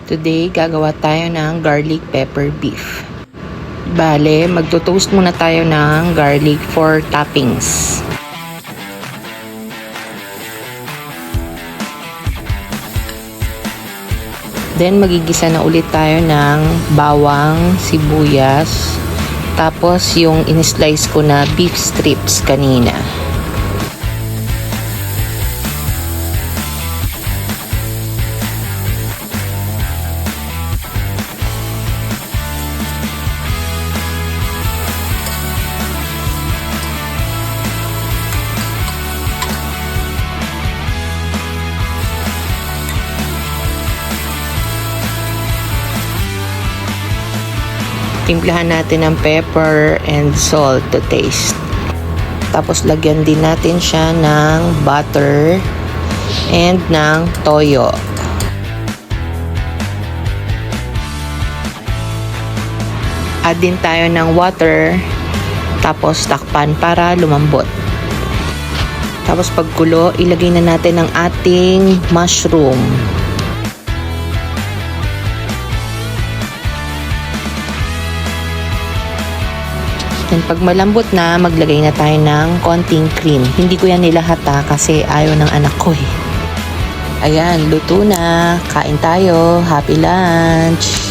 Today, gagawa tayo ng garlic pepper beef. Bale, magto-toast muna tayo ng garlic for toppings. Then, magigisa na ulit tayo ng bawang, sibuyas, tapos yung in-slice ko na beef strips kanina. Timplahan natin ng pepper and salt to taste. Tapos lagyan din natin siya ng butter and ng toyo. Add din tayo ng water. Tapos takpan para lumambot. Tapos pagkulo, ilagay na natin ang ating mushroom. Then pag malambot na, maglagay na tayo ng konting cream. Hindi ko yan nilahata kasi ayaw ng anak ko eh. Ayan, luto na. Kain tayo. Happy lunch!